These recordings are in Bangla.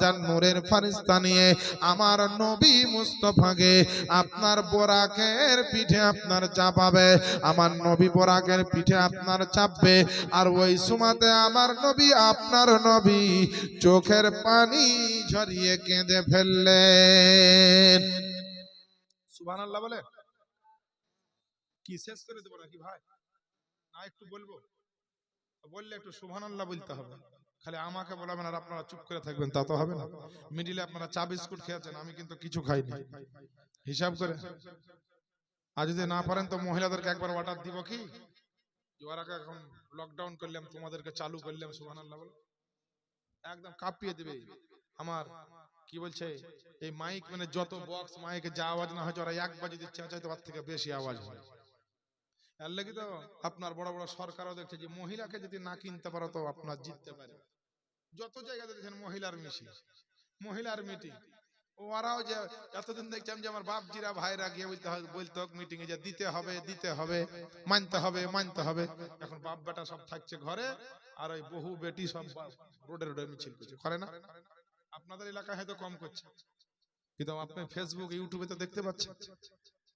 হাজার নূরের ফেরেশতা নিয়ে আমার নবী মুস্তাফাকে আপনার বোরাকের পিঠে আপনার চাপাবে, আমার নবী বোরাকের পিঠে আপনার চাপবে। আর ওই সময়তে আমার নবী আপনার নবী চোখের পানি ঝরিয়ে কেঁদে ফেললেন। সুবহানাল্লাহ বলে কি শেষ করে দেবো নাকি ভাই? না একটু বলবো, বললে একটু সুবহানাল্লাহ বলতে হবে। খালি আমাকে বলাবেন আর আপনারা চুপ করে থাকবেন, তা তো হবে না। মিডিলে আপনারা চা বিস্কুট খেয়েছেন, আমি কিন্তু কিছু খাইনি, হিসাব করে। আর যদি না পারেন তো মহিলাদেরকে একবার অর্ডার দিব কি, ওরাকে এখন লকডাউন করলাম, তোমাদেরকে চালু করলাম, সুবহানাল্লাহ বলে একদম কাঁপিয়ে দেবে। আমার কি বলছে এই মাইক মানে যত বক্স মাইকে যা আওয়াজ না হয়, ওরা এক বাজি দিচ্ছে, চাইতে তার থেকে বেশি আওয়াজ হয়। এর লাগি তো আপনার বড় বড় সরকারও দেখছে যে মহিলাকে যদি না কিনতে পারো তো আপনার জিততে পারে। যত জায়গাতে দেখেন মহিলার মিছিল, মহিলার মিটিং, ওরাও যে এতদিন দেখছিলাম যে আমার বাপজিরা ভাইরা গিয়ে বলতো মিটিং এ যে দিতে হবে দিতে হবে, মানতে হবে মানতে হবে। এখন বাপ বেটা সব থাকছে ঘরে, আর ওই বহু বেটি সব রোডে রোডে মিছিল করছে, করে না? আপনাদের এলাকায় হয়তো কম করছে, কিন্তু আপনি ফেসবুক ইউটিউবে তো দেখতে পাচ্ছেন।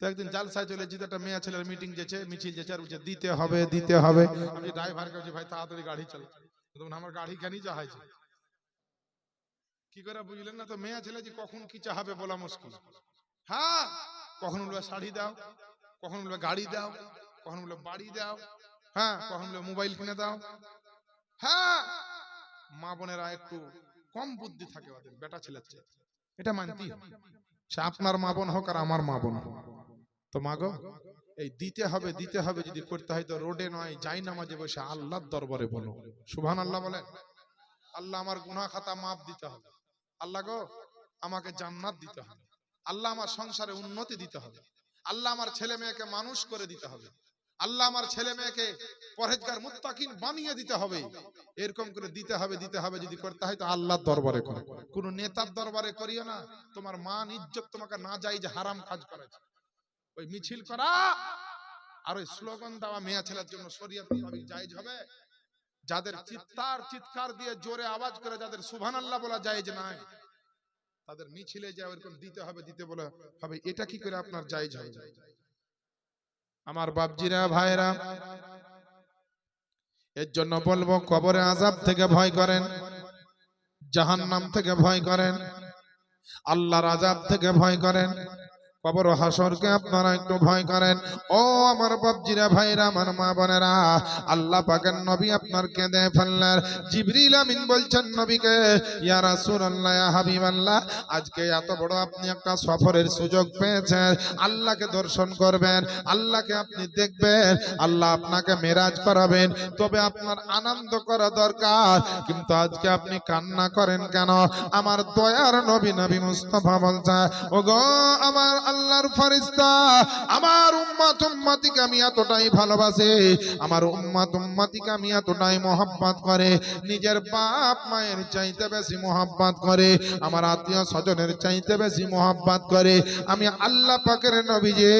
তো একদিন জালসায় চলে যেতে একটা মেয়ে ছেলের মিটিং যেছে, মিছিল যেছে, আর বলছে দিতে হবে দিতে হবে। আমি ড্রাইভারকে বলছি ভাই তাড়াতাড়ি গাড়ি চালা, তখন আমার গাড়ি কেনই চাহাইছে কি করে বুঝলেন না? তো মেয়ে ছেলে যে কখন কি চাহাবে বলা মুশকিল। হ্যাঁ, কখন বলবে শাড়ি দাও, কখন বলবে গাড়ি দাও, কখন বলবে বাড়ি দাও, হ্যাঁ কখন বলবে মোবাইল কিনে দাও। হ্যাঁ, মা বোনেরা একটু কম বুদ্ধি থাকে ওদের বেটা ছেলের চেয়ে, এটা মানতেই হবে। সে আপনার মা বোন হোক আর আমার মা বোন হোক। তো মাগো এই দিতে হবে দিতে হবে যদি করতে হয় তো রোডে নয়, যাই নামাজে বসে আল্লাহর দরবারে বলো সুবহানাল্লাহ বলেন। আল্লাহ আমার গুনাহ খাতা মাফ দিতে হবে, আল্লাহ গো আমাকে জান্নাত দিতে হবে, আল্লাহ আমার সংসারে উন্নতি দিতে হবে, আল্লাহ আমার ছেলে মেয়েকে মানুষ করে দিতে হবে, আল্লাহ আমার ছেলে মেয়েকে পরহেজগার মুত্তাকিন বানিয়ে দিতে হবে। এরকম করে দিতে হবে দিতে হবে যদি করতে হয় তো আল্লাহর দরবারে করো, কোন নেতার দরবারে করিও না। তোমার মান ইজ্জত তোমাকে না যাই যে হারাম কাজ করেছে, ওই মিছিল করা আর ওই স্লোগান দেওয়া মেয়ে ছেলের জন্য শরীয়ত মোতাবেক জায়েজ হবে। যাদের চিৎকার দিয়ে জোরে আওয়াজ করে যাদের সুবহানাল্লাহ বলা জায়েজ নাই, তাদের মিছিলে যা এরকম দিতে হবে দিতে বলা হবে, এটা কি করে আপনার জায়েজ হবে? আমার বাপজিরা ভাইরা, এর জন্য বলবো কবরে আযাব থেকে ভয় করেন, জাহান্নাম থেকে ভয় করেন, আল্লাহর আযাব থেকে ভয় করেন, কবর হাসরকে আপনারা একটু ভয় করেন। ও আমার বাপজিরা ভাইরা, আমার মা বোনেরা, আল্লাহ পাকের নবী আপনার কেঁদে ফেললেন। জিবরিল আমিন বলছেন নবীকে, ইয়া রাসূলুল্লাহ ইয়া হাবিবাল্লাহ, আজকে এত বড় আপনি একটা সফরের সুযোগ পেয়েছেন, আল্লাহকে দর্শন করবেন, আল্লাহকে আপনি দেখবেন, আল্লাহ আপনাকে মেরাজ করাবেন, তবে আপনার আনন্দ করা দরকার। কিন্তু আজকে আপনি কান্না করেন কেন? আমার দয়ার নবী নবী মুস্তাফা বলছেন, ওগো আমার আল্লাহর ফেরেশতা, আমার উম্মত উম্মতিকে আমি এতটাই ভালোবাসি, আমার উম্মত উম্মতিকে আমি এতটাই মহব্বত করে, নিজের বাপ মায়ের চাইতে বেশি মহব্বত করে, আমার আত্মীয় স্বজনের চাইতে বেশি মহব্বত করে। আমি আল্লাহ পাকের নবী যে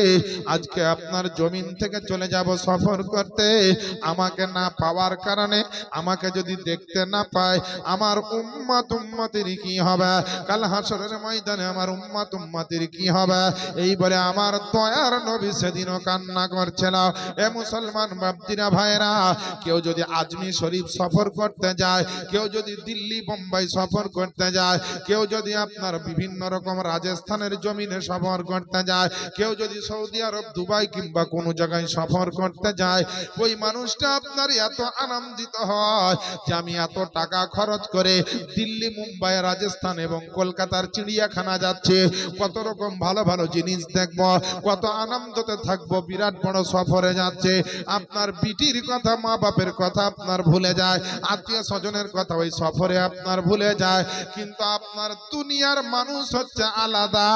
আজকে আপনার জমিন থেকে চলে যাব সফর করতে, আমাকে না পাওয়ার কারণে, আমাকে যদি দেখতে না পায়, আমার উম্মত উম্মতির কি হবে? কাল হাসরের ময়দানে আমার উম্মত উম্মতির কি হবে? এই বলে আমার দয়ার নবী সেদিনও কান্না করছিল। এ মুসলমান বাপজিরা ভাইরা, কেউ যদি আজমি শরীফ সফর করতে যায়, কেউ যদি দিল্লি বোম্বাই সফর করতে যায়, কেউ যদি আপনার বিভিন্ন রকম রাজস্থানের জমিনে সফর করতে যায়, কেউ যদি সৌদি আরব দুবাই কিংবা কোনো জায়গায় সফর করতে যায়, ওই মানুষটা আপনার এত আনন্দিত হয় যে আমি এত টাকা খরচ করে দিল্লি মুম্বাই রাজস্থান এবং কলকাতার চিড়িয়াখানা যাচ্ছে, কত রকম ভালো ভালো জিনিস দেখব, কত আনন্দতে থাকবো, বিরাট বড় সফরে যাচ্ছে। আপনার বিটির কথা, মা বাপের কথা আপনার ভুলে যায়, আত্মীয় স্বজনের কথা ওই সফরে আপনার ভুলে যায়। কিন্তু আপনার দুনিয়ার মানুষ হচ্ছে আলাদা,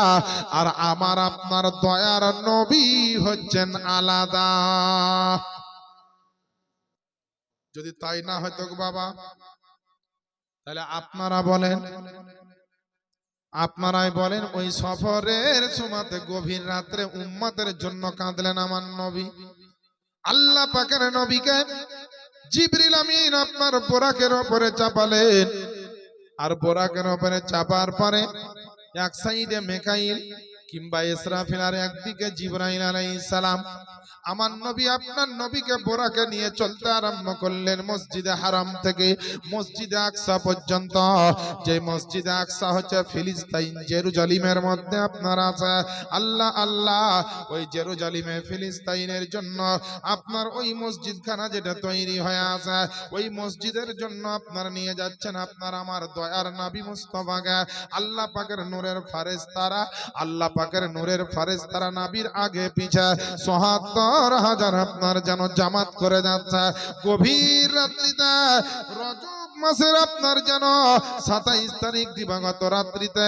আর আমার আপনার দয়ার নবী হচ্ছেন আলাদা। যদি তাই না হয়তো বাবা, তাহলে আপনারা বলেন, আপনারাই বলেন, ওই সফরের সময়তে গভীর রাত্রে উম্মতের জন্য কাঁদলেন আমার নবী। আল্লাহ পাকের নবীকে জিবরিল আমিন আপনার বোরাকের উপরে চাপালেন, আর বোরাকের উপরে চাপার পরে এক সাইডে মিকাইল কিংবা ইসরাফিল আর একদিকে জিবরাইল আলাইহিস সালাম। আমার নবী আপনার নবীকে বোরাকে নিয়ে চলতে আরম্ভ করলেন মসজিদে হারাম থেকে মসজিদে আকসা পর্যন্ত। যে মসজিদে আকসা হচ্ছে ফিলিস্তিন জেরুজালিমের মধ্যে আপনার আছে। আল্লাহ আল্লাহ, ওই জেরুজালিমে ফিলিস্তিনের জন্য আপনার ওই মসজিদখানা যেটা তৈরি হয়ে আছে, ওই মসজিদের জন্য আপনার নিয়ে যাচ্ছেন আপনার আমার দয়ার নবী মুস্তাফাকে। আল্লাহ পাকের নূরের ফেরেশতারা, আল্লাহ পাকের নূরের ফেরেশতারা নবীর আগে পিছে ৭৭,০০০ আপনার যেন জামাত করে যাচ্ছে। গভীর রাত্রিতে রজব মাসের আপনার যেন ২৭ তারিখ দিবাগত রাত্রিতে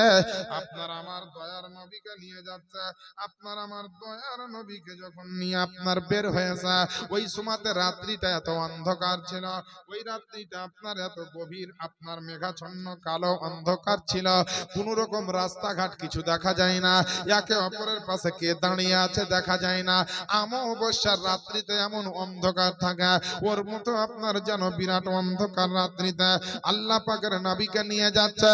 আপনার আমার দয়ার নবীকে নিয়ে যাচ্ছে। আপনার আমার দয়ার নবীকে যখন নিয়ে আপনার বের হয়েছে, ওই সময়তে রাত্রিটা এত অন্ধকার ছিল, ওই রাত্রিটা আপনার এত গভীর, আপনার মেঘাচ্ছন্ন কালো অন্ধকার ছিল, কোন রকম রাস্তাঘাট কিছু দেখা যায় না, একে অপরের পাশে কে দাঁড়িয়ে আছে দেখা যায় না। অমাবস্যার রাত্রিতে এমন অন্ধকার থাকা, ওর মতো আপনার যেন বিরাট অন্ধকার রাত্রিতে আল্লাহ পাকের নবীকে নিয়ে যাচ্ছে।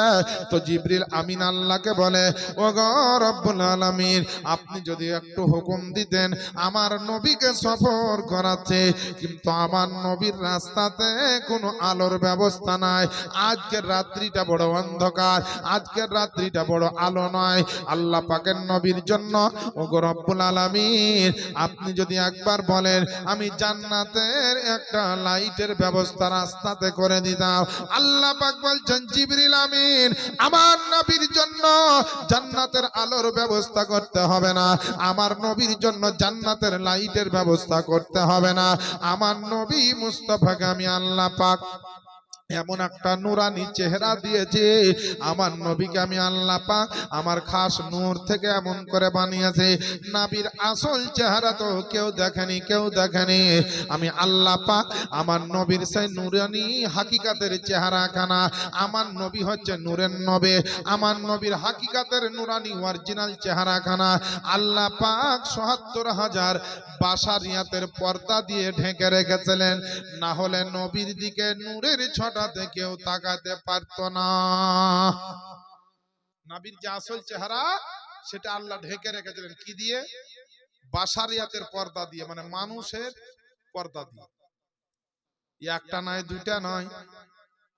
তো জিবরিল আমিন আল্লাহকে বলে, ওগো রব্বুল আলামিন, আপনি যদি একটু হুকুম দিতেন, আমার নবীকে সফর করাচ্ছে, কিন্তু আমার নবীর রাস্তাতে কোনো আলোর ব্যবস্থা নাই। আজকের রাত্রিটা বড় অন্ধকার, আজকের রাত্রিটা বড় আলো নয়। আল্লাহ পাকের নবীর জন্য ওগো রব্বুল আলামিন, আপনি যদি একবার বলেন আমি জান্নাতের একটা লাইটের ব্যবস্থা রাস্তাতে করে দিতাম। আল্লাহ পাক বলছেন, জিবরিল আমিন, আমার নবীর জন্য জান্নাতের আলোর ব্যবস্থা করতে হবে না, আমার নবীর জন্য জান্নাতের লাইটের ব্যবস্থা করতে হবে না। আমার নবী মুস্তাফাকে আমি আল্লাহ পাক এমন একটা নুরানি চেহারা দিয়েছে, আমার নবীকে আমি আল্লাহ পাক আমার খাস নূর থেকে এমন করে বানিয়েছে, নবীর আসল চেহারা তো কেউ দেখেনি, কেউ দেখেনি। আমি আল্লাহ পাক আমার নবীর সেই নুরানি হাকিকাতের চেহারা খানা, আমার নবী হচ্ছে নূরের নবী, আমার নবীর হাকিকাতের নুরানি অরিজিনাল চেহারা খানা আল্লাহ পাক ৭৭,০০০ বাশারিয়াতের পর্দা দিয়ে ঢেকে রেখেছিলেন, না হলে নবীর দিকে নূরের ছটাতে কেউ তাকাতে পারতো না। নবীর যে আসল চেহারা সেটা আল্লাহ ঢেকে রেখেছিলেন কি দিয়ে? বাশারিয়াতের পর্দা দিয়ে, মানে মানুষের পর্দা দিয়ে। একটা নয়, দুইটা নয়,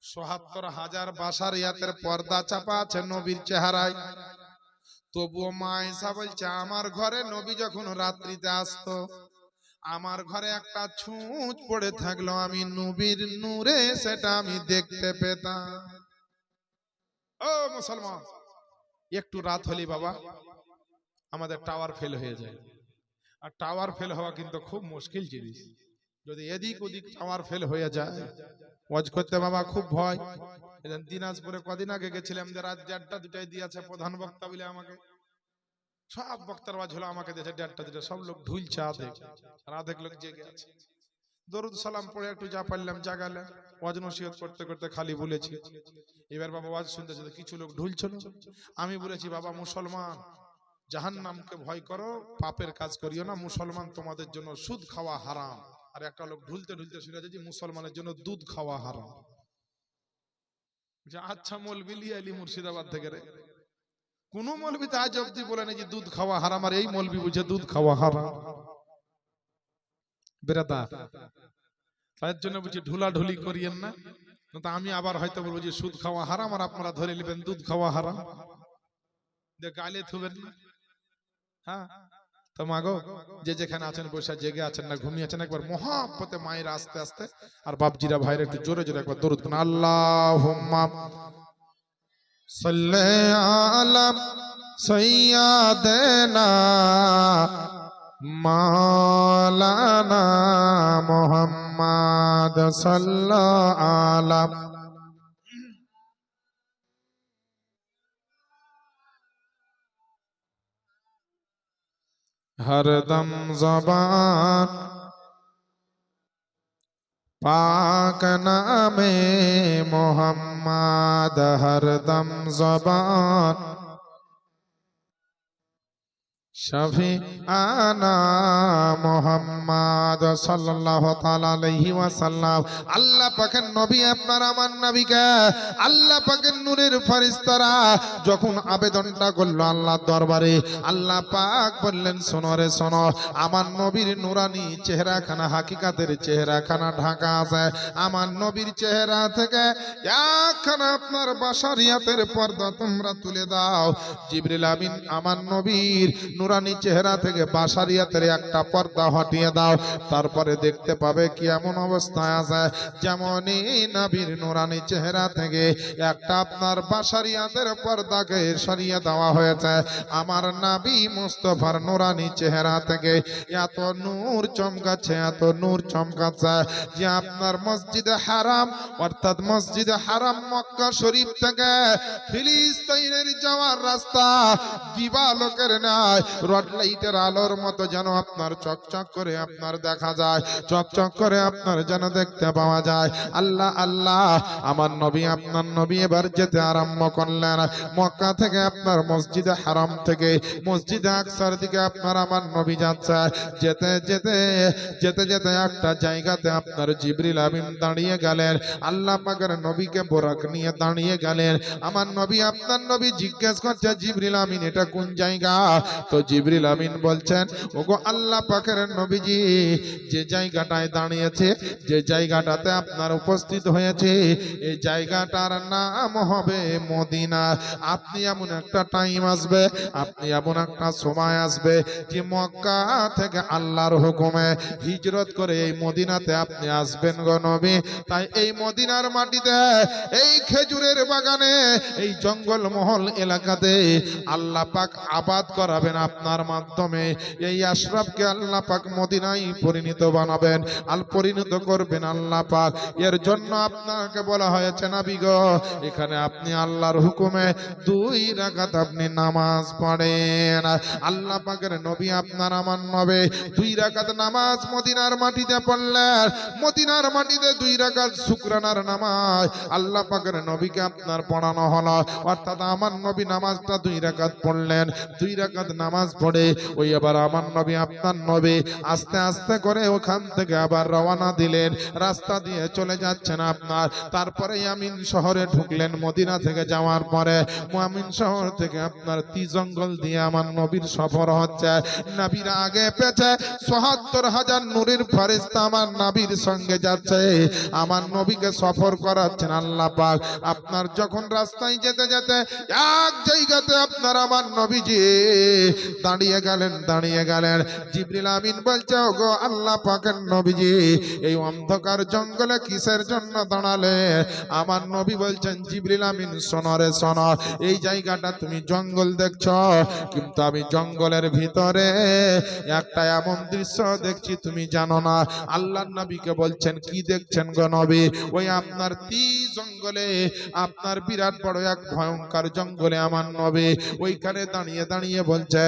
৭৭,০০০ বাশারিয়াতের পর্দা চাপা আছে নবীর চেহারায়। তবুও মা আয়েশা বলছে, আমার ঘরে নবী যখন রাত্রিতে আসতো, আমার ঘরে একটা ছুঁচ পড়ে থাকলো, আমি নবীর নূরে সেটা আমি দেখতে পেতাম। ও মুসলমান, একটু রাত হলি বাবা আমাদের টাওয়ার ফেল হয়ে যায়, আর টাওয়ার ফেল হওয়া কিন্তু খুব মুশকিল জিনিস। যদি এদিক ওদিক টাওয়ার ফেল হয়ে যায়, ওয়াজ করতে বাবা খুব ভয়। দিনাজপুরে কদিন আগে গেছিলাম, যে রাত ১:৩০ ২টায় দিয়েছে প্রধান বক্তা বলে, আমাকে সব বক্তার ওয়াজ হলো, আমাকে দিয়েছে ১:৩০ ২টা, সব লোক ঢুলছে আধেক, আর আধেক লোক জেগে আছে। দরুদ সালাম পড়ে একটু যা পারলাম জাগালে, ওয়াজ নসিহত করতে করতে খালি বলেছি, এবার বাবা ওয়াজ শুনতেছে, কিছু লোক ঢুলছিল। আমি বলেছি, বাবা মুসলমান, জাহান্নামকে ভয় করো, পাপের কাজ করিও না, মুসলমান তোমাদের জন্য সুদ খাওয়া হারাম। আর একটা লোক ঢুলতে ঢুলতে শুনেছে যে মুসলমানের জন্য দুধ খাওয়া হারাম। আচ্ছা মৌলবি লিয়ে এলি মুর্শিদাবাদ থেকে রে? কোন মৌলবি তো আজ অব্দি বলে না যে দুধ খাওয়া হারাম, আর এই মৌলবি বুঝে দুধ খাওয়া হারাম। বেরাদা, তার জন্য বুঝি ঢুলাঢুলি করিয়েন না, আমি আবার হয়তো বলবো যে সুদ খাওয়া হারাম, আর আপনারা ধরে নেবেন দুধ খাওয়া হারাম, গালে থুবেন না। হ্যাঁ তো মাগো, যে যেখানে আছেন বসে জেগে আছেন না ঘুমিয়ে আছেন, একবার মহাব্বতে মায়ের আস্তে আস্তে, আর বাপজিরা ভাইরা একটু জোরে জোরে একবার দরুদ করুন। আল্লাহুম্মা সাল্লি আলা সাইয়্যিদিনা মাওলানা মুহাম্মদ সাল্লাল্লাহু আলাইহি हरदम ज़बान पाक नामे मोहम्मद, हरदम ज़बान শফিআনা মুহাম্মদ সাল্লাল্লাহু তাআলা আলাইহি ওয়াসাল্লাম। আল্লাহ পাকের নবী আপনার আমার নবীকে আল্লাহ পাকের নূরের ফেরেশতারা যখন আবেদনটা করলো আল্লাহর দরবারে, আল্লাহ পাক বললেন শোনো রে শোনো, আমার নবীর নূরানি চেহারাখানা হাকিকাতের চেহারাখানা ঢাকা আছে। আমার নবীর চেহারা থেকে একখানা আপনার বাশারিয়াতের পর্দা তোমরা তুলে দাও। জিবরিল আমিন আমার নবীর নুরানি চেহারা থেকে বাশারিয়াতের একটা পর্দা হটিয়ে দাও, তারপরে দেখতে পাবে কি এমন অবস্থায় আছে যেমনই নবীর নুরানি চেহারা থেকে একটা আপনার বাশারিয়াতের পর্দাকে সরিয়ে দেওয়া হয়েছে। আমার নবী মুস্তাফার নুরানি চেহারা থেকে এত নূর চমকাচ্ছে, এত নূর চমকাচ্ছে যে আপনার মসজিদে হারাম অর্থাৎ মসজিদে হারাম মক্কা শরীফ থেকে ফিলিস্তিনের যাওয়ার রাস্তা দিবালোকের নাই রড লাইটের আলোর মতো যেন আপনার চকচক করে আপনার দেখা যায়, চকচক করে আপনার যেন দেখতে পাওয়া যায়। আল্লাহ আল্লাহ, আমার নবী আপনার নবী এবার যেতে আরম্ভ করলেন মক্কা থেকে আপনার মসজিদে হারাম থেকে মসজিদে আকসার দিকে আপনার আমার নবী যাচ্ছে। যেতে যেতে যেতে যেতে একটা জায়গাতে আপনার জিবরিল আমিন দাঁড়িয়ে গেলেন। আল্লাহ পাকের নবীকে বোরাক নিয়ে দাঁড়িয়ে গেলেন। আমার নবী আপনার নবী জিজ্ঞেস করছে জিবরিল আমিন এটা কোন জায়গা? তো জিবরিল আমিন বলছেন ওগো আল্লাহ পাকের নবীজি, যে জায়গাটায় দাঁড়িয়েছে, যে জায়গাটাতে আপনার উপস্থিত হয়েছে, এই জায়গাটার নাম হবে মদিনা। আপনি এমন একটা টাইম আসবে, আপনি এমন একটা সময় আসবে যে মক্কা থেকে আল্লাহর হুকুমে হিজরত করে এই মদিনাতে আপনি আসবেন গো নবী। তাই এই মদিনার মাটিতে, এই খেজুরের বাগানে, এই জঙ্গল মহল এলাকাতে আল্লাহ পাক আবাদ করাবেন আপনার মাধ্যমে। এই আশরাফকে আল্লাহ পাক মদিনায় পরিণত বানাবেন, আল পরিণত করবেন আল্লাহ পাক। এর জন্য আপনাকে বলা হয়েছে নবী গো, এখানে আপনি আল্লাহর হুকুমে 2 রাকাত আপনি নামাজ পড়েন। আল্লাহ পাকের নবী আপনার আমার নবী 2 রাকাত নামাজ মদিনার মাটিতে পড়লেন। মদিনার মাটিতে 2 রাকাত শুকরানার নামাজ আল্লাহ পাকের নবীকে আপনার পড়ানো হলো। অর্থাৎ আমার নবী নামাজটা 2 রাকাত পড়লেন। 2 রাকাত নামাজ পড়ে ওই আবার আমার নবী আপনার নবী আস্তে আস্তে করে ওখান থেকে আবার রওনা দিলেন। রাস্তা দিয়ে চলে যাচ্ছেন আপনার। তারপরে ইয়ামিন শহরে ঢুকলেন। মদিনা থেকে যাওয়ার পরে ইয়ামিন শহর থেকে আপনার তি জঙ্গল দিয়ে আমার নবীর সফর হচ্ছে। নবীর আগে পেছে ৭৪,০০০ নূরের ফেরেশতা আমার নবীর সঙ্গে যাচ্ছে। আমার নবীকে সফর করাচ্ছেন আল্লাহ পাক। আপনার যখন রাস্তায় যেতে যেতে এক জায়গাতে আপনার আমার নবীজি দাঁড়িয়ে গেলেন, দাঁড়িয়ে গেলেন। জিবরিল আমিন বলছে ওগো আল্লাহ পাকের নবীজি, এই অন্ধকার জঙ্গলে কিসের জন্য দাঁড়ালে? আমার নবী বলছেন জিবরিল আমিন শোনো রে শোনো, এই জায়গাটা তুমি জঙ্গল দেখছো, কিন্তু আমি জঙ্গলের ভিতরে একটা এমন দৃশ্য দেখছি তুমি জানো না। আল্লাহর নবীকে বলছেন কি দেখছেন গো নবী? ওই আপনার তি জঙ্গলে, আপনার বিরাট বড় এক ভয়ঙ্কর জঙ্গলে আমার নবী ওইখানে দাঁড়িয়ে দাঁড়িয়ে বলছে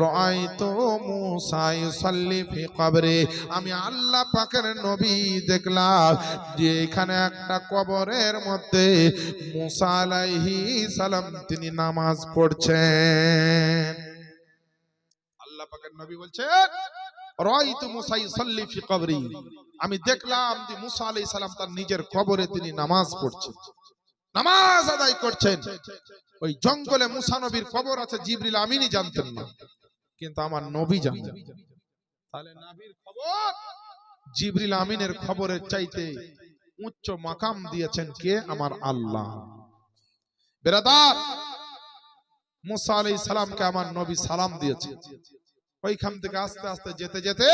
রাআইতু মূসা ইউসাল্লি ফি কবরি, আমি আল্লাহ পাকের নবী দেখলাম যে এখানে একটা কবরের মধ্যে মূসা আলাইহিস সালাম তিনি নামাজ পড়ছেন। আল্লাহ পাকের নবী বলছেন রাআইতু মূসা ইউসাল্লি ফি কবরি, আমি দেখলাম যে মূসা আলাইহিস সালাম তার নিজের কবরে তিনি নামাজ পড়ছেন, নামাজ আদায় করছেন। ওই জঙ্গলে মূসা নবীর কবর আছে, জিবরিল আমিনই জানতেন না, কিন্তু আমার নবী জানতেন। তাহলে নবীর খবর জিবরিল আমিনের খবরের চাইতে উচ্চ মাকাম দিয়েছেন কে? আমার আল্লাহ। বেরাদার, মূসা আলাইহিস সালামকে আমার নবী সালাম দিয়েছে। ওইখান থেকে আস্তে আস্তে যেতে যেতে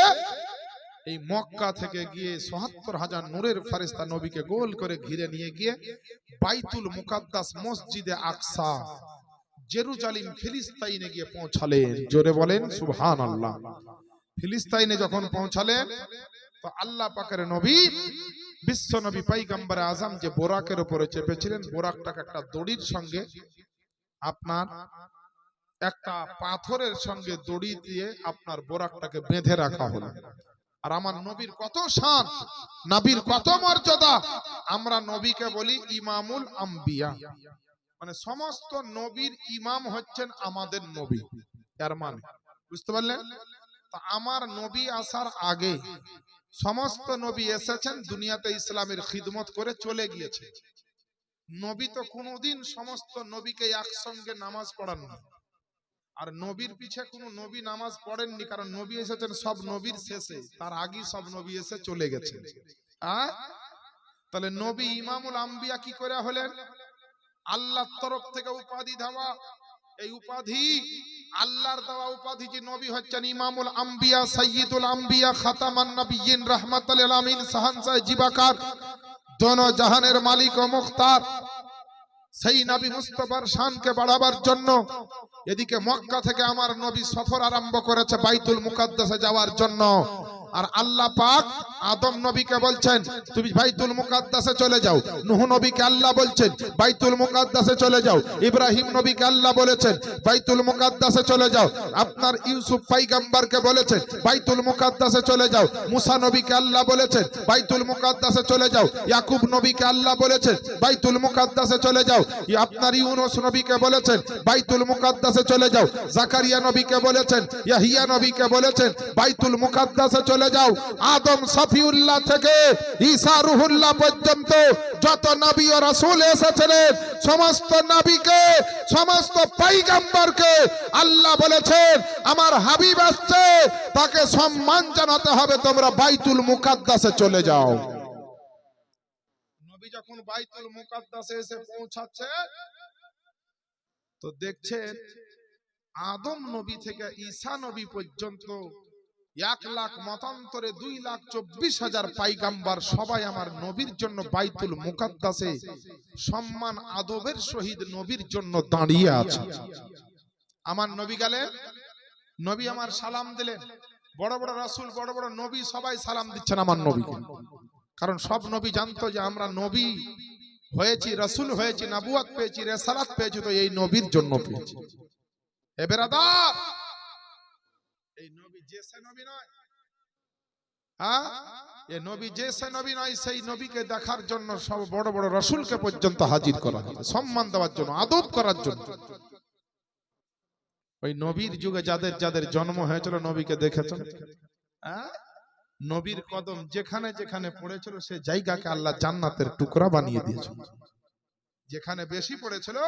এই মক্কা থেকে গিয়ে ৭৪,০০০ নূরের ফেরেশতা নবীকে গোল করে ঘিরে নিয়ে গিয়ে বাইতুল মুকাদ্দাস মসজিদে আকসা জেরুজালেম ফিলিস্তিনে গিয়ে পৌঁছালেন। জোরে বলেন সুবহানাল্লাহ। ফিলিস্তিনে যখন পৌঁছালেন তো আল্লাহ পাকের নবী বিশ্ব নবী পয়গম্বর আজম যে বোরাকের উপরে চেপেছিলেন, বোরাকটাকে একটা দড়ির সঙ্গে আপনার একটা পাথরের সঙ্গে দড়ি দিয়ে আপনার বোরাকটাকে বেঁধে রাখা হলো। আর আমার নবীর কত শান, নবীর কত মর্যাদা। আমরা নবীকে বলি ইমামুল আম্বিয়া, মানে সমস্ত নবীর ইমাম হচ্ছেন আমাদের নবী। এর মানে বুঝতে পারলেন? তা আমার নবী আসার আগে সমস্ত নবী এসেছেন দুনিয়াতে ইসলামের খিদমত করে চলে গিয়েছে। নবী তো কোনোদিন সমস্ত নবীকে একসঙ্গে নামাজ পড়াননি, আর নবীর পিছে কোনো নবী নামাজ পড়েননি, কারণ নবী এসেছেন সব নবীর শেষে, তার আগে সব নবী এসে চলে গেছেন। তাহলে নবী ইমামুল আম্বিয়া কি করে হলেন? আল্লাহর তরফ থেকে উপাধি দেওয়া। এই উপাধি আল্লাহর দেওয়া উপাধি যে নবী হচ্ছেন ইমামুল আম্বিয়া, সাইয়্যিদুল আম্বিয়া, খাতামান নবিয়্যিন, রাহমাতুল লিল আলামিন, শাহানশাহ জিবাকার, দোনো জাহানের মালিক ও মুখতার। সেই নবী মুস্তাফার শানকে বাড়াবার জন্য এদিকে মক্কা থেকে আমার নবী সফর আরম্ভ করেছে বাইতুল মুকাদ্দাসে যাওয়ার জন্য। আর আল্লাহ পাক আদম নবীকে বলছেন তুমি বাইতুল মুকাদ্দাসে চলে যাও। নূহ নবীকে আল্লাহ বলছেন বাইতুল মুকাদ্দাসে চলে যাও। ইব্রাহিম নবীকে আল্লাহ বলেছেন বাইতুল মুকাদ্দাসে চলে যাও। আপনার ইউসুফ পয়গম্বরকে বলেছেন বাইতুল মুকাদ্দাসে চলে যাও। মুসা নবীকে আল্লাহ বলেছেন বাইতুল মুকাদ্দাসে চলে যাও। ইয়াকুব নবীকে আল্লাহ বলেছেন বাইতুল মুকাদ্দাসে চলে যাও। আপনার ইউনুস নবীকে বলেছেন বাইতুল মুকাদ্দাসে চলে যাও। জাকারিয়া নবীকে বলেছেন, ইয়াহিয়া নবীকে বলেছেন বাইতুল মুকাদ্দাসে চলে যাও। আদম সফিউল্লাহ থেকে ঈসা রুহুল্লাহ পর্যন্ত যত নবী ও রাসূল এসেছিলেন সমস্ত নবীকে, সমস্ত পয়গম্বরকে আল্লাহ বলেছেন আমার হাবিব আসছে, তাকে সম্মান জানাতে হবে, তোমরা বাইতুল মুকাদ্দাসে চলে যাও। নবী যখন বাইতুল মুকাদ্দাসে এসে পৌঁছাচ্ছে তো দেখছেন আদম নবী থেকে ঈসা নবী পর্যন্ত 1 লাখ মতান্তরে 2,24,000 পয়গম্বর সবাই আমার নবীর জন্য বাইতুল মুকাদ্দাসে সম্মান আদবের সহিত নবীর জন্য দাঁড়িয়ে আছে। আমার নবী গেলেন, নবী আমার সালাম দিলেন। বড় বড় রাসূল, বড় বড় নবী সবাই সালাম দিচ্ছেন আমার নবীকে, কারণ সব নবী জানতো যে আমরা নবী হয়েছি, রাসূল হয়েছি, নবুয়ত পেয়েছি, রিসালাত পেয়েছি, তো এই নবীর জন্য পেয়েছি। এ বেরাদার, এই নবী যে সে নবী নয়, এই নবী যে সে নবী নয়, সেই নবীকে দেখার জন্য সব বড় বড় রাসূলকে পর্যন্ত হাজির করা হয় সম্মান দেওয়ার জন্য, আদব করার জন্য। ওই নবীর যুগে যাদের যাদের জন্ম হয়েছিল নবীকে দেখেছেন, নবীর কদম যেখানে যেখানে পড়েছিল সে জায়গাকে আল্লাহ জান্নাতের টুকরা বানিয়ে দিয়েছিল। যেখানে বেশি পড়েছিল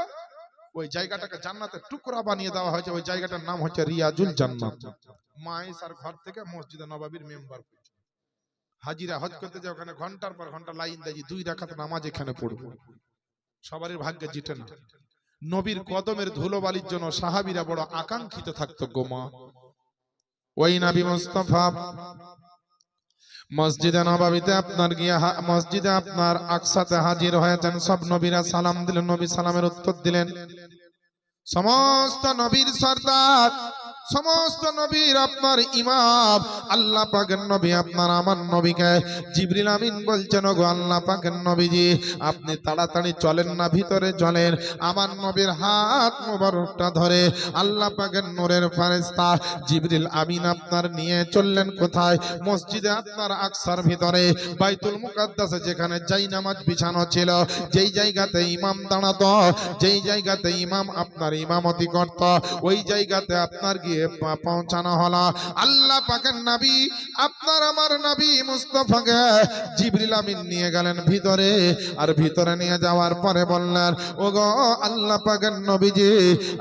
ওই জায়গাটাকে জান্নাতের টুকরা বানিয়ে দেওয়া হয়েছে। ওই জায়গাটার নাম হচ্ছে রিয়াজুল জান্নাত। মা আয়েশার ঘর থেকে মসজিদে নববীর মেম্বার হাজিরা হজ করতে যায়, ওখানে ঘন্টার পর ঘন্টা লাইন দেয় 2 রাকাত নামাজ এখানে পড়বো। সবারই ভাগ্যে জিটে না। নবীর কদমের ধুলোবালির জন্য সাহাবীরা বড় আকাঙ্ক্ষিত থাকতো গো মা। ওই নবী মুস্তাফা মসজিদে নববীতে আপনার গিয়ে মসজিদে আপনার আকসাতে হাজির হয়েছেন। সব নবীরা সালাম দিলেন, নবী সালামের উত্তর দিলেন। সমস্ত নবীর সরদার, সমস্ত নবীর আপনার ইমাম আল্লাহ পাকের নবী আপনার আমার নবীকে জিবরিল আমিন বলছেন, ওগো আল্লাহ পাকের নবীজি আপনি তাড়াতাড়ি চলেন না, ভিতরে চলেন। আমার নবীর হাত মোবারকটা ধরে আল্লাহ পাকের নূরের ফেরেশতা জিবরিল আমিন আপনার নিয়ে চললেন কোথায়? মসজিদে আপনার আকসার ভিতরে বাইতুল মুকাদ্দাসে যেখানে জায়নামাজ বিছানো ছিল, যেই জায়গাতে ইমাম দাঁড়াতো, যেই জায়গাতে ইমাম আপনার ইমামতি করত, ওই জায়গাতে আপনার গিয়ে পৌঁছানো হলো। আল্লাহ পাকের নবী আপনার আমার নবী মুস্তাফাকে জিবরিল আমিন নিয়ে গেলেন ভিতরে, আর ভিতরে নিয়ে যাওয়ার পরে বললেন, ওগো আল্লাহ পাকের নবীজি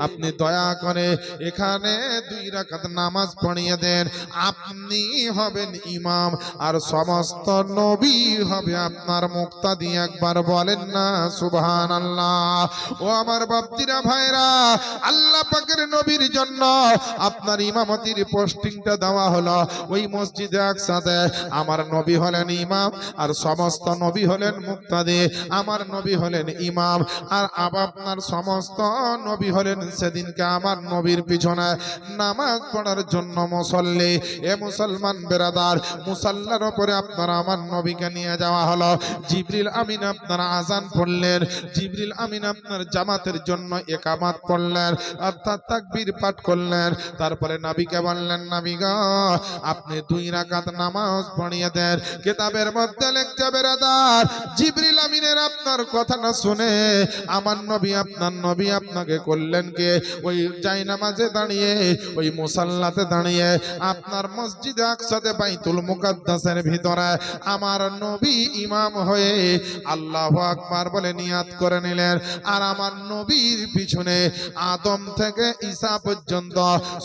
আপনি দয়া করে এখানে 2 রাকাত নামাজ পড়িয়ে দেন। আপনি হবেন ইমাম আর সমস্ত নবী হবে আপনার মুক্তাদি। একবার বলেন না সুবহানাল্লাহ। ও আমার বাপজিরা ভাইরা, আল্লাহ পাকের নবীর জন্য আপনার ইমামতির পোস্টিংটা দেওয়া হলো ওই মসজিদে আকসাতে। আমার নবী হলেন ইমাম আর সমস্ত নবী হলেন মুক্তাদি। আমার নবী হলেন ইমাম আর আপনার সমস্ত নবী হলেন সেদিনকে আমার নবীর পিছনে নামাজ পড়ার জন্য মুসল্লি। এ মুসলমান বেরাদার, মুসাল্লার উপরে আপনার আমার নবীকে নিয়ে যাওয়া হলো। জিবরিল আমিন আপনার আজান পড়লেন, জিবরিল আমিন আপনার জামাতের জন্য একামত করলেন, অর্থাৎ তাকবীর পাঠ করলেন। তারপরে নবীকে বললেন, নবী গো আপনি 2 রাকাত নামাজ পড়িয়ে দেন। কিতাবের মধ্যে লেখছে বেরাদার, জিবরিল আমিনের আপনার কথা না শুনে আমার নবী আপনার নবী আপনাকে করলেন কে? ওই জায়নামাজে দাঁড়িয়ে, ওই মুসাল্লাতে দাঁড়িয়ে আপনার মসজিদে আকসাতে বাইতুল মুকাদ্দাসের ভিতরে আমার নবী ইমাম হয়ে আল্লাহু আকবার বলে নিয়াত করে নিলেন। আর আমার নবীর পিছনে আদম থেকে ঈসা পর্যন্ত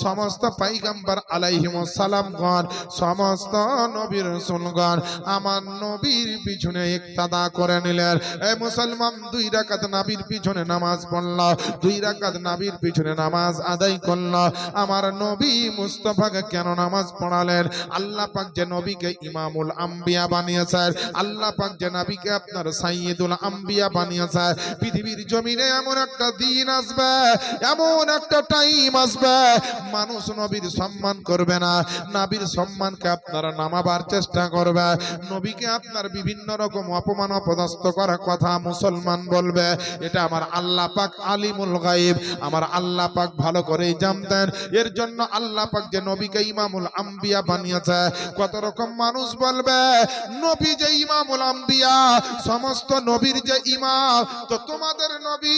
সমস্ত পয়গম্বর আলাইহিমুস সালামগণ, সমস্ত নবী রাসূলগণ আমার নবীর পিছনে ইক্তাদা করে নিলেন। এই মুসলমান 2 রাকাত নবীর পিছনে নামাজ পড়ল, 2 রাকাত নবীর পিছনে নামাজ আদায় করল। আমার নবী মুস্তাফাকে কেন নামাজ পড়ালেন? আল্লাহ পাক যে নবীকে ইমামুল আম্বিয়া বানিয়েছেন, আল্লাহ পাক যে নবীকে আপনার সাইয়্যিদুল আম্বিয়া বানিয়েছেন, পৃথিবীর জমিনে এমন একটা দিন আসবে, এমন একটা টাইম আসবে, মানুষ নবীর সম্মান করবে না, নবীর সম্মানকে আপনারা নামাবার চেষ্টা করবে, নবীকে আপনার বিভিন্ন রকম অপমান অপদস্থ করার কথা মুসলমান বলবে। এটা আমার আল্লাহ পাক আলিমুল গায়ব, আমার আল্লাহ পাক ভালো করেই জানতেন। এর জন্য আল্লাহ পাক যে নবীকে ইমামুল আম্বিয়া বানিয়েছে, কত রকম মানুষ বলবে নবী যে ইমামুল আম্বিয়া, সমস্ত নবীর যে ইমাম, তো তোমাদের নবী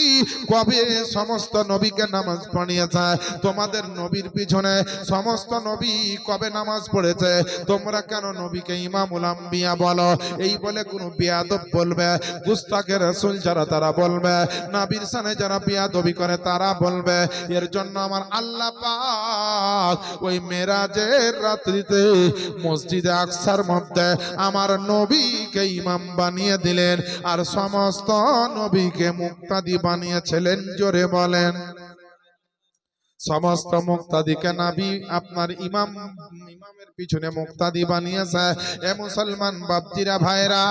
কবে সমস্ত নবীকে নামাজ পড়িয়েছে? তোমাদের নবীর পিছনে সমস্ত নবী কবে নামাজ পড়েছে? তোমরা কেন নবীকে ইমামুল আম্বিয়া বলো? এই বলে কোনো বেয়াদব বলবে, গুস্তাখে রাসূল যারা তারা বলবে, নবীর সানে যারা বেয়াদবি করে তারা বলবে। এর জন্য আমার আল্লাহ পাক ওই মেরাজের রাত্রিতে মসজিদে আকসার মধ্যে আমার নবীকে ইমাম বানিয়ে দিলেন, আর সমস্ত নবীকে মুক্তাদি বানিয়েছিলেন। জোরে বলেন। সমস্ত মুক্তাদিকে নবী আপনার ইমামের পিছনে মুক্তাদি বানিয়েছে। এ মুসলমান বাপজিরা ভাইরা,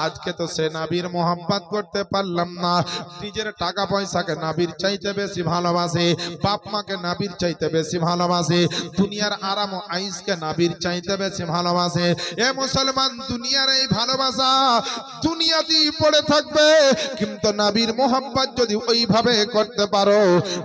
আজকে তো সে নবীর মোহাব্বত করতে পারলাম না, নিজের টাকা পয়সাকে নবীর চাইতে বেশি ভালোবাসে, বাপ মাকে নবীর চাইতে বেশি ভালোবাসে, দুনিয়ার আরাম ও আইসকে নবীর চাইতে বেশি ভালোবাসে। এ মুসলমান, দুনিয়ার এই ভালোবাসা দুনিয়াতেই পড়ে থাকবে, কিন্তু নবীর মোহাব্বত যদি ওইভাবে করতে পারো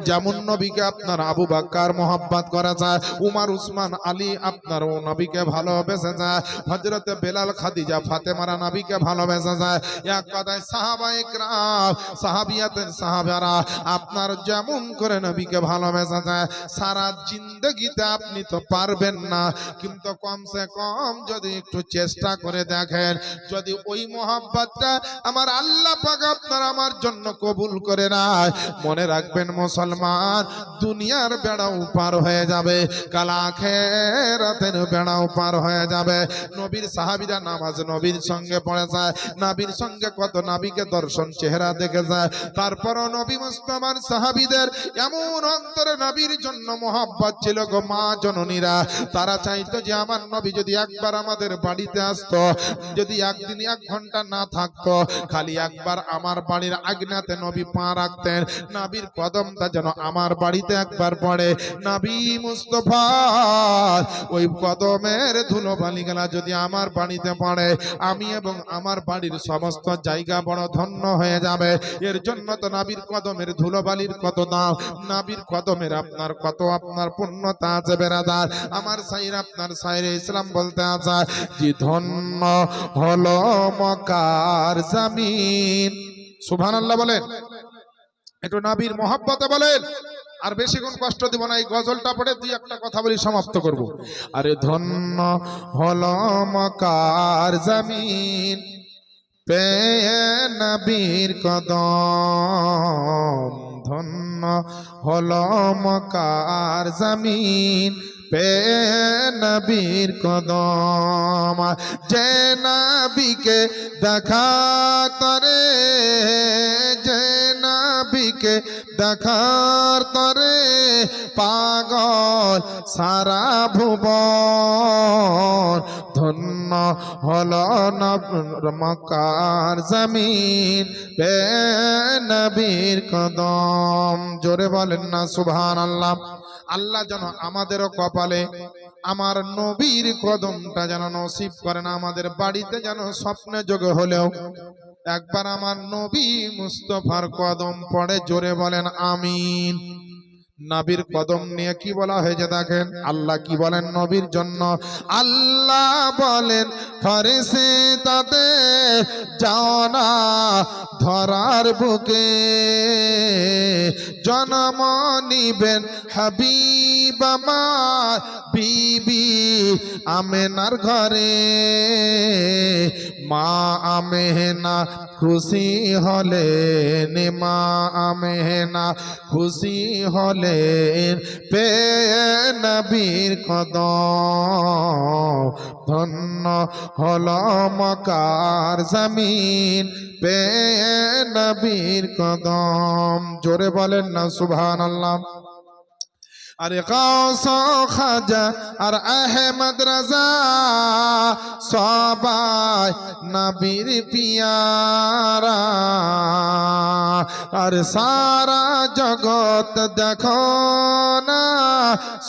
যেমন নবীকে আপনার আবু বকর মোহাব্বত করা যায়, উমর উসমান আলী আপনার ও নবীকে ভালোবেসে যায়, হযরত বেলাল খাদিজা ফাতেমারা নবীকে ভালোবেসে যায়। এক কথায় সাহাবায়ে কেরাম সাহাবিয়াতের সাহাবারা আপনার যেমন করে নবীকে ভালোবেসে যায়, সারা জিন্দেগিতে আপনি তো পারবেন না, কিন্তু কমসে কম যদি একটু চেষ্টা করে দেখেন, যদি ওই মোহাব্বতটা আমার আল্লাহ পাক আপনার আমার জন্য কবুল করে নেয়, মনে রাখবেন মুসলমান, দুনিয়ার বেড়াও পার হয়ে যাবে, কাল আখিরাতের বেড়াও পার হয়ে যাবে। নবীর সাহাবীরা নামাজ নবীর সঙ্গে পড়ে যায়, নবীর সঙ্গে কত নবীকে দর্শন চেহারা দেখে যায়, তারপরও নবী মুস্তাফার সাহাবীদের এমন অন্তরে নবীর জন্য মোহাব্বত ছিল গো মা জননীরা, তারা চাইতো যে আমার নবী যদি একবার আমাদের বাড়িতে আসতো, যদি একদিন 1 ঘন্টা না থাকতো, খালি একবার আমার বাড়ির আগনাতে নবী পা রাখতেন, নবীর কদমটা যেন আমার বাড়িতে একবার পড়ে, নবী মুস্তাফা ওই কদমের ধুলোবালি গেলা যদি আমার বাড়িতে পড়ে, আমি এবং আমার বাড়ির সমস্ত জায়গা বড় ধন্য হয়ে যাবে। এর জন্য তো নবীর কদমের ধুলোবালির কত দাম, নবীর কদমের আপনার কত আপনার পুণ্যতা আছে বেরাদার। আমার সাইর আপনার সাইরে ইসলাম বলতে আছে যে ধন্য হলো মক্কার জমিন। সুবহানাল্লাহ বলেন, একটু নবীর মহব্বতে বলেন। আর বেশিক্ষণ কষ্ট দিব না, এই গজলটা পড়ে 2-1টা কথা বলি সমাপ্ত করব। আরে ধন্য হলো মক্কার জমিন পেয়ে নবীর কদম, ধন্য হলো মক্কার জমিন পেয়ে নবীর কদম, যে নবীকে দেখা তরে, যে নবীকে দেখার তরে পাগল সারা ভুবন, ধন্য হলো মক্কার জমিন পেয়ে নবীর কদম। জোরে বলেন না সুবহানাল্লাহ। আল্লাহ যেন আমাদেরও কপালে আমার নবীর কদমটা যেন নসিব করেন, আমাদের বাড়িতে যেন স্বপ্নে যোগে হলেও একবার আমার নবী মুস্তফার কদম পড়ে, জোরে বলেন আমিন। নবীর কদম নিয়ে কি বলা হয়েছে দেখেন, আল্লাহ কি বলেন নবীর জন্য। আল্লাহ বলেন ফেরেশতাদের যাও না ধরার বুকে, জন্ম নিবেন হাবিব আমার বিবি আমেনার ঘরে। মা আমেনা খুশি হলেন, মা আমেনা খুশি হলেন পেয়ে নবীর কদম। ধন্য হল মক্কার জমিন পেয়ে নবীর কদম। জোরে বলেন না সুবহানাল্লাহ। আরে গাউস খাজা আর আহমদ রাজা সবাই নবীর পিয়ারা। আর সারা জগৎ দেখো না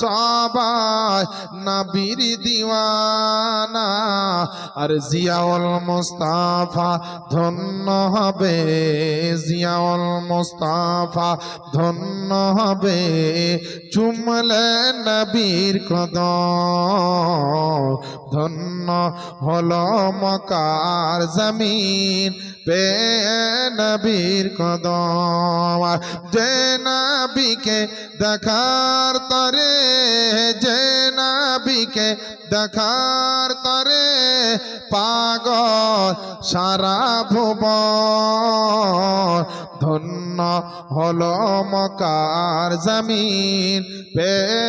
সবাই নবীর দিওয়ানা। আর জিয়াউল মুস্তাফা ধন্য হবে, জিয়াউল মুস্তাফা ধন্য হবে চুমলে নবীর কদম। ধন্য হলো মক্কার জমিন পেয়ে নবীর কদম। যে নবীকে দেখার তরে, যে নবীকে দেখার তরে পাগল সারা ভুবন। ধন্য হলো মক্কার জমিন পেয়ে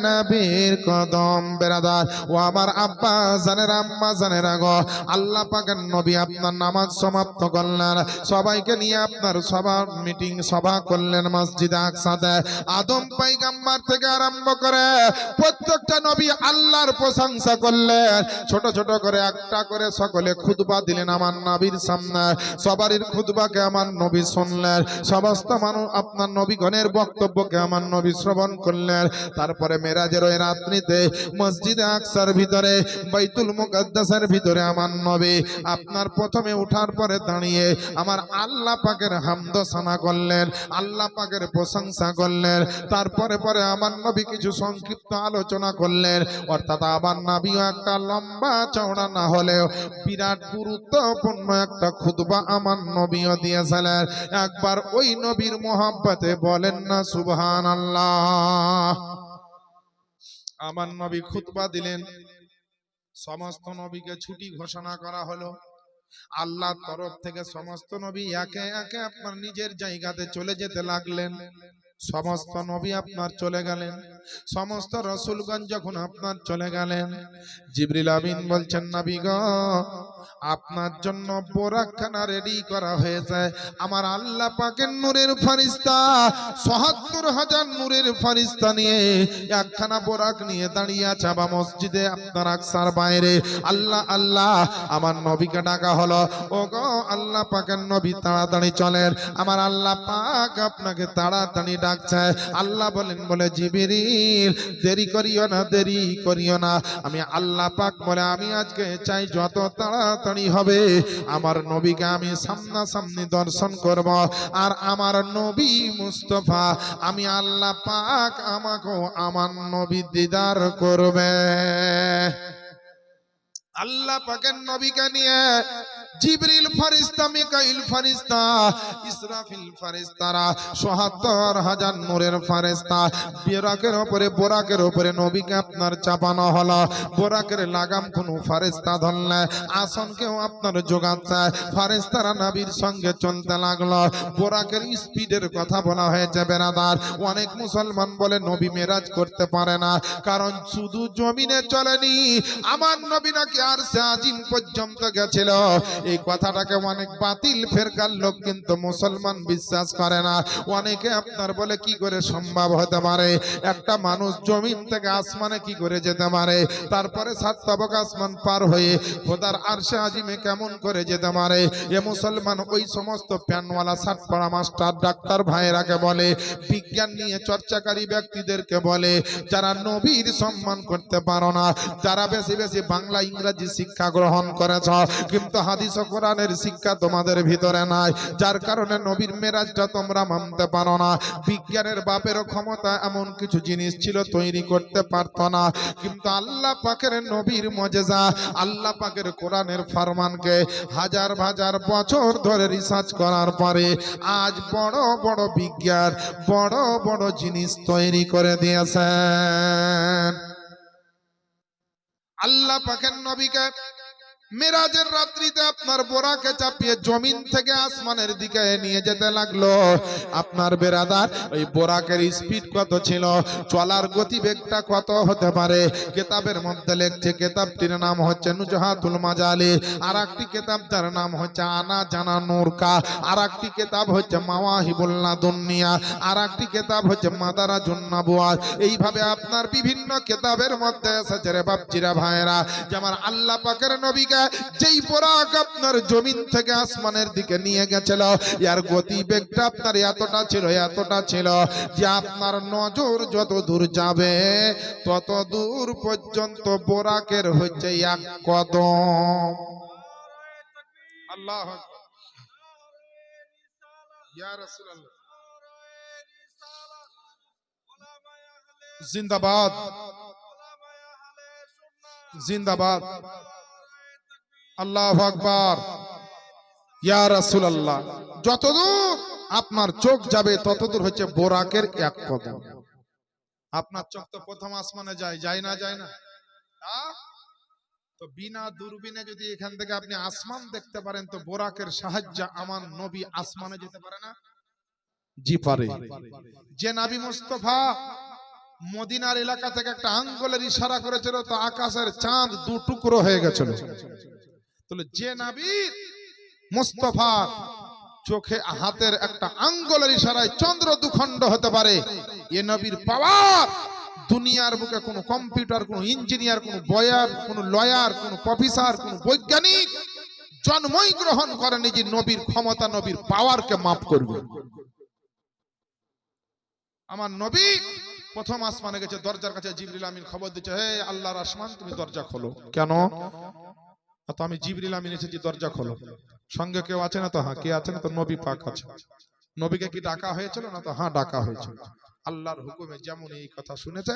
নবীর কদম। বেরাদার ও আমার আব্বা জানেরা, আম্মা জানেরা গো, আল্লাহ পাকের নবী আপনার নামাজ সমাপ্ত করলেন, সবাইকে নিয়ে আপনার সভা মিটিং সভা করলেন মসজিদে আকসাতে। আদম পয়গম্বর থেকে আরম্ভ করে প্রত্যেকটা নবী আল্লাহর প্রশংসা করলেন। ছোট ছোট করে একটা করে সকলে খুতবা দিলেন আমার নবীর সামনে। সবারই খুতবাকে আমার নবী শুনলেন, সমস্ত মানুষ আপনার নবীগণের বক্তব্যকে আমার নবী শ্রবণ করলেন। তারপরে মেরাজের ওই রাত্রিতে মসজিদে আকসার ভিতরে বাইতুল মুকাদ্দাসের ভিতরে আমার নবী আপনার প্রথমে উঠার পরে দাঁড়িয়ে আমার আল্লাহ পাকের হামদ সানা করলেন, আল্লাহ পাকের প্রশংসা করলেন। তারপরে পরে আমার নবী কিছু সংক্ষিপ্ত আলোচনা করলেন। অর্থাৎ আমার নবীও একটা লম্বা চওড়া না হলেও বিরাট গুরুত্বপূর্ণ একটা খুতবা আমার নবীও দিয়েছিলেন। একবার ওই নবীর মোহাব্বতে বলেন না সুবহানাল্লাহ। আমার নবী খুতবা দিলেন, সমস্ত নবীকে ছুটি ঘোষণা করা হলো। আল্লাহর তরফ থেকে সমস্ত নবী একে একে আপনার নিজের জায়গাতে চলে যেতে লাগলেন। সমস্ত নবী আপনার চলে গেলেন, সমস্ত রাসূলগণ যখন আপনার চলে গেলেন, জিবরিল আমিন বলছেন নবী গো আপনার জন্য বোরাকখানা রেডি করা হয়েছে। আমার আল্লাহ পাকের নূরের ফেরেশতা ৭৭,০০০ নূরের ফেরেশতা নিয়ে একখানা বোরাক নিয়ে দাঁড়িয়ে আছে বা মসজিদে আপনার আকসার বাইরে। আল্লাহ আল্লাহ আমার নবীকে ডাকা হলো, ও গো আল্লাহ পাকের নবী তাড়াতাড়ি চলেন, আমার আল্লাহ পাক আপনাকে তাড়াতাড়ি ডাকছে। আল্লাহ বলেন বলে জিবরিল দেরি করিও না, দেরি করিও না। আমি আল্লাহ পাক বলে আমি আজকে চাই যত তাড়াতাড়ি হবে আমার নবীকে আমি সামনাসামনি দর্শন করব। আর আমার নবী মুস্তফা আমি আল্লাহ পাক আমাকেও আমার নবী দিদার করবে। আল্লাহ পাকের নবীকে নিয়ে জিবরিল ফেরেশতা, মিকাইল ফেরেশতা, ইসরাফিল ফেরেশতারা ৭৭,০০০ নূরের ফেরেশতা বোরাকের উপরে নবীকে আপনার চাপানো হলো। বোরাকের লাগাম কোনো ফেরেশতা ধরলে আসনকেও আপনার যোগাচ্ছে। ফেরেশতারা নবীর সঙ্গে চলতে লাগলো। বোরাকের স্পিডের কথা বলা হয়েছে বেরাদার। অনেক মুসলমান বলে নবী মেরাজ করতে পারে না, কারণ শুধু জমিনে চলেনি, আমার নবী নাকি আরশে আজিম পর্যন্ত গেছিল। এই কথাটাকে অনেক বাতিল ফেরকার লোক কিন্তু মুসলমান বিশ্বাস করে না। অনেকে আপনার বলে কি করে সম্ভব হতে পারে, একটা মানুষ জমিন থেকে আসমানে কি করে যেতে পারে, তারপরে ৭ তবক আসমান পার হয়ে খোদার আরশে আজিমে কেমন করে যেতে পারে। এ মুসলমান ওই সমস্ত প্যানওয়ালা শার্ট পরা মাস্টার ডাক্তার ভাইয়েরাকে বলে, বিজ্ঞান নিয়ে চর্চাকারী ব্যক্তিদেরকে বলে, যারা নবীর সম্মান করতে পারো না, যারা বেশি বেশি বাংলা ইংরেজি শিক্ষা গ্রহণ করেছ কিন্তু হাদিস হাদিস ও কোরআনের শিক্ষা তোমাদের ভিতরে নাই, যার কারণে নবীর মেরাজটা তোমরা মানতে পারো না। বিজ্ঞানের বাপেরও ক্ষমতা এমন কিছু জিনিস ছিল তৈরি করতে পারতো না, কিন্তু আল্লাহ পাকের নবীর মুজিজা, আল্লাহ পাকের কোরআনের ফরমানকে হাজার হাজার বছর ধরে রিসার্চ করার পরে আজ বড় বড় বিজ্ঞান বড় বড় জিনিস তৈরি করে দিয়েছেন। আল্লাহ পাকের নবীকে মেরাজের রাত্রিতে আপনার বোরাকে চাপিয়ে জমিন থেকে আসমানের দিকে নিয়ে যেতে লাগলো। আপনার বেরাদার ওই বোরাকের স্পিড কত ছিল, চলার গতিবেগটা কত হতে পারে? কেতাবের মধ্যে লেখছে, কেতাবটির নাম হচ্ছে নুজহাতুল মাজালি, আর একটি কেতাব তার নাম হচ্ছে আনা জানা নূরকা, আর একটি কেতাব হচ্ছে মাওয়াহিবুল লাদুনিয়া, আর একটি কেতাব হচ্ছে মাদারাজুন নাবুয়াত। এইভাবে আপনার বিভিন্ন কেতাবের মধ্যে এসেছে রে বাপজিরা ভাইরা, যে আমার আল্লাহ পাকের নবীকে যেই বোরাক আপনার জমিন থেকে আসমানের দিকে নিয়ে গেছিল, এর গতিবেগটা আপনার এতটা ছিল যে আপনার নজর যত দূর যাবে তত দূর পর্যন্ত বোরাকের হচ্ছে এক কদম। আল্লাহ ইয়া রাসূলুল্লাহ জিন্দাবাদ জিন্দাবাদ, আল্লাহু আকবার, ইয়া রাসূলুল্লাহ। যতদূর আপনার চোখ যাবে ততদূর হচ্ছে বোরাকের এক কদম। আপনার চোখ তো প্রথম আসমানে যায় না তো বিনা দূরবীনে যদি এখান থেকে আপনি আসমান দেখতে পারেন, তো বোরাকের সাহায্যে আমার নবী আসমানে যেতে পারে না? জি পারে। যে নবী মুস্তাফা মদিনার এলাকা থেকে একটা আঙ্গুলের ইশারা করেছিল, তো আকাশের চাঁদ দু টুকরো হয়ে গেছিল। তাহলে যে নবী মুস্তাফা চোখে হাতের একটা আঙ্গুলের ইশারায় চন্দ্র দুখণ্ড হতে পারে, এ নবীর পাওয়ার দুনিয়ার বুকে কোনো কম্পিউটার, কোনো ইঞ্জিনিয়ার, কোনো বয়ার, কোনো লয়ার, কোনো প্রফেসর, কোনো বৈজ্ঞানিক জন্মই গ্রহণ করেনি যে নবীর ক্ষমতা, নবীর পাওয়ারকে মাপ করবে। আমার নবী প্রথম আসমানে গেছে, দরজার কাছে জিবরিল আমিন খবর দিচ্ছে, হে আল্লাহর আসমান তুমি দরজা খোলো। কেন? তো আমি জিবরিল আমিন এসেছি, দরজা খোলো। সঙ্গে কেউ আছে না? তো হ্যাঁ। কে আছে না? তো নবী পাক আছে। নবীকে কি ডাকা হয়েছিল না? তো হ্যাঁ ডাকা হয়েছিল। আল্লাহর হুকুমে যেমন এই কথা শুনেছে,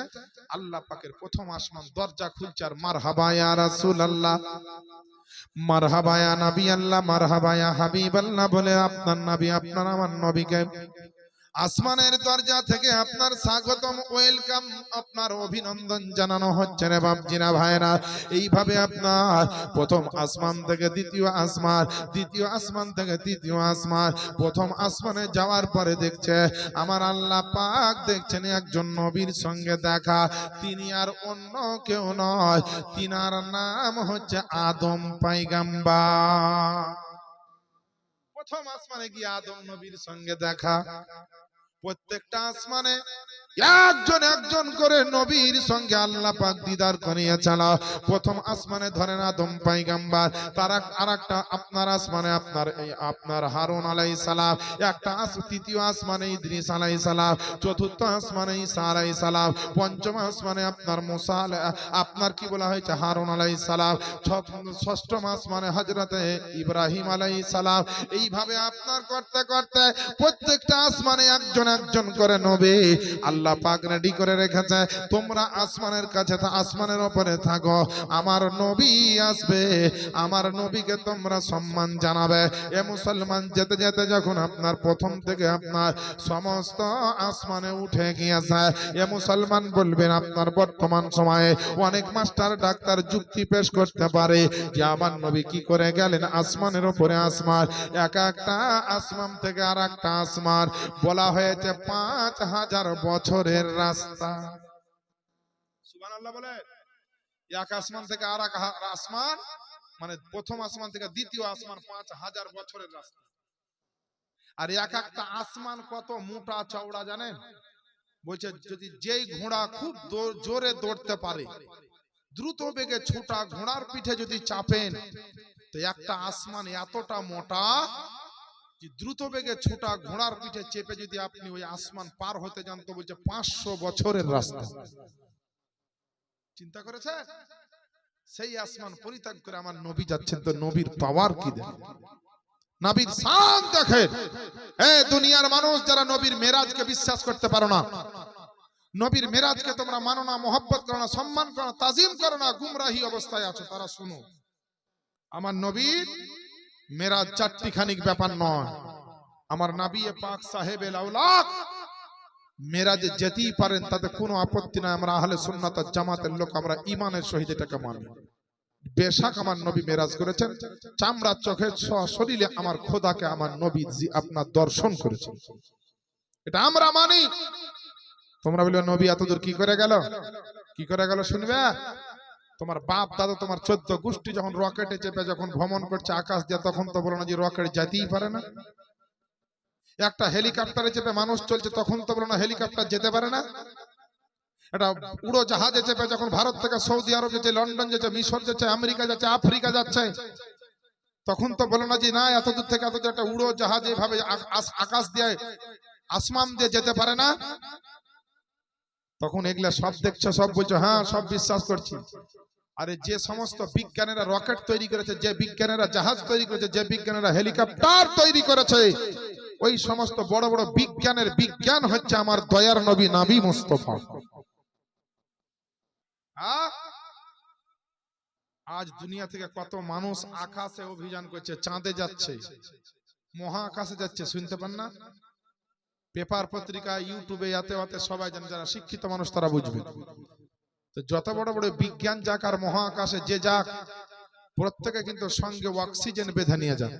আল্লাহ পাকের প্রথম আসমান দরজা খুলছে, আর মারহাবা ইয়া রাসূলুল্লাহ, মারহাবা ইয়া নবী আল্লাহ, মারহাবা ইয়া হাবিবাল্লাহ বলে আপনার নবী, আপনার আমার নবীকে আসমানের দরজা থেকে আপনার স্বাগতম, ওয়েলকাম, আপনার অভিনন্দন জানানো হচ্ছে রে বাপজিরা ভাইরা। এইভাবে আপনার প্রথম আসমান থেকে দ্বিতীয় আসমান, দ্বিতীয় আসমান থেকে তৃতীয় আসমান, প্রথম আসমানে যাওয়ার পরে দেখছে আমার আল্লাহ পাক দেখছেন একজন নবীর সঙ্গে দেখা। তিনি আর অন্য কেউ নয়, তিনার নাম হচ্ছে আদম পয়গম্বর। প্রথম আসমানে গিয়ে আদম নবীর সঙ্গে দেখা। প্রত্যেকটা আসমানে একজন একজন করে নবীর সঙ্গে আল্লাহ পাক দিদার করিয়ে চালা। প্রথম আসমানে ধরেন আদম পয়গম্বর, তার আরেকটা আপনার আসমানে আপনার হারুন আলাইহিস সালাম, একটা তৃতীয় আসমানে ইদ্রিস আলাইহিস সালাম, চতুর্থ আসমানে ঈসা আলাইহিস সালাম, পঞ্চম আসমানে আপনার মুসা আপনার কি বলা হয়েছে হারুন আলাইহিস সালাম, ষষ্ঠম আসমানে হযরতে ইব্রাহিম আলাইহিস সালাম। এইভাবে আপনার করতে করতে প্রত্যেকটা আসমানে একজন একজন করে নবী আল্লাহ পাক রেডি করে রেখেছে। তোমরা আসমানের কাছে, আসমানের উপরে থাকো, আমার নবী আসবে, আমার নবীকে তোমরা সম্মান জানাবে। এ মুসলমান যেতে যেতে যখন আপনার প্রথম থেকে আপনার সমস্ত আসমানে উঠে গিয়েছে, এ মুসলমান বলবেন আপনার বর্তমান সময়ে অনেক মাস্টার ডাক্তার যুক্তি পেশ করতে পারে যে আমার নবী কি করে গেলেন আসমানের উপরে আসমান। একটা আসমান থেকে আর একটা আসমান বলা হয়েছে 5000 বছরের রাস্তা। সুবহানাল্লাহ বলে। এক আসমান থেকে আর এক আসমান, মানে প্রথম আসমান থেকে দ্বিতীয় আসমান 5000 বছরের রাস্তা। আর এক একটা আসমান কত মোটা চওড়া জানেন? বলছে যদি যেই ঘোড়া খুব জোরে দৌড়তে পারে, দ্রুত বেগে ছোটা ঘোড়ার পিঠে যদি চাপেন, তো একটা আসমান এতটা মোটা যে দ্রুত বেগে ছোটা ঘোড়ার পিঠে চেপে যদি আপনি ওই আসমান পার হতে যান, তো বলছে 500 বছরের রাস্তা। চিন্তা করেছে? সেই আসমান পরিত্যাগ করে আমার নবী যাচ্ছেন, তো নবীর পাওয়ার কি দেখেন, নবীর শান দেখেন। এই দুনিয়ার মানুষ যারা নবীর মেরাজকে বিশ্বাস করতে পারো না, নবীর মেরাজকে তোমরা মানো না, মহব্বত করো না, সম্মান করো না, তাজিম করো না, গুমরাহি অবস্থায় আছো, তারা শুনো, আমার নবীর মেরাজ চারটি খানিক ব্যাপার নয়। আমার নবী পাক সাহেবে লাউলাক মেরাজে যেতেই পারেন, তাতে কোনো আপত্তি নাই। আমরা আহলে সুন্নাত ওয়াল জামাতের লোক, আমরা ঈমানের সহিত এটাকে মানি। বেশক আমার নবী মেরাজ করেছেন, চামড়া চোখে শরীরে আমার খোদাকে আমার নবী আপনার দর্শন করেছেন, এটা আমরা মানি। তোমরা বলে নবী এতদূর কি করে গেল, কি করে গেল শুনবে? তোমার বাপ দাদা তোমার 14 গোষ্ঠী যখন রকেটে চেপে যখন ভ্রমণ করছে আকাশ দিয়ে, তখন তো বলো না যে রকেট যেতেই পারে না। একটা হেলিকপ্টারে চেপে মানুষ চলছে, তখন তো বলো না হেলিকপ্টার যেতে পারে না। এটা উড়ো জাহাজে চেপে যখন ভারত থেকে সৌদি আরব যাচ্ছে, লন্ডন যাচ্ছে, মিশর যাচ্ছে, আমেরিকা যাচ্ছে, আফ্রিকা যাচ্ছে, তখন তো বলো না যে না এত দূর থেকে এত দূর একটা উড়ো জাহাজ এভাবে আকাশ দিয়ে আসমান দিয়ে যেতে পারে না। তখন এগুলা সব দেখছো, সব বলছো হ্যাঁ সব বিশ্বাস করছি। আরে যে সমস্ত বিজ্ঞানীরা রকেট তৈরি করেছে, যে বিজ্ঞানীরা জাহাজ তৈরি করেছে, যে বিজ্ঞানীরা হেলিকপ্টার তৈরি করেছে, ওই সমস্ত বড় বড় বিজ্ঞানের বিজ্ঞান হচ্ছে আমার দয়ার নবী নবী মুস্তাফা। আজ দুনিয়া থেকে কত মানুষ আকাশে অভিযান করছে, চাঁদে যাচ্ছে, মহাকাশে যাচ্ছে, শুনতে পান না? পেপার পত্রিকা ইউটিউবে এতে সবাই জানে, যারা শিক্ষিত মানুষ তারা বুঝবে। তো যত বড় বড় বিজ্ঞান যাক আর মহাকাশে যে যাক, প্রত্যেকে কিন্তু সঙ্গে অক্সিজেন বেঁধে নিয়ে যান।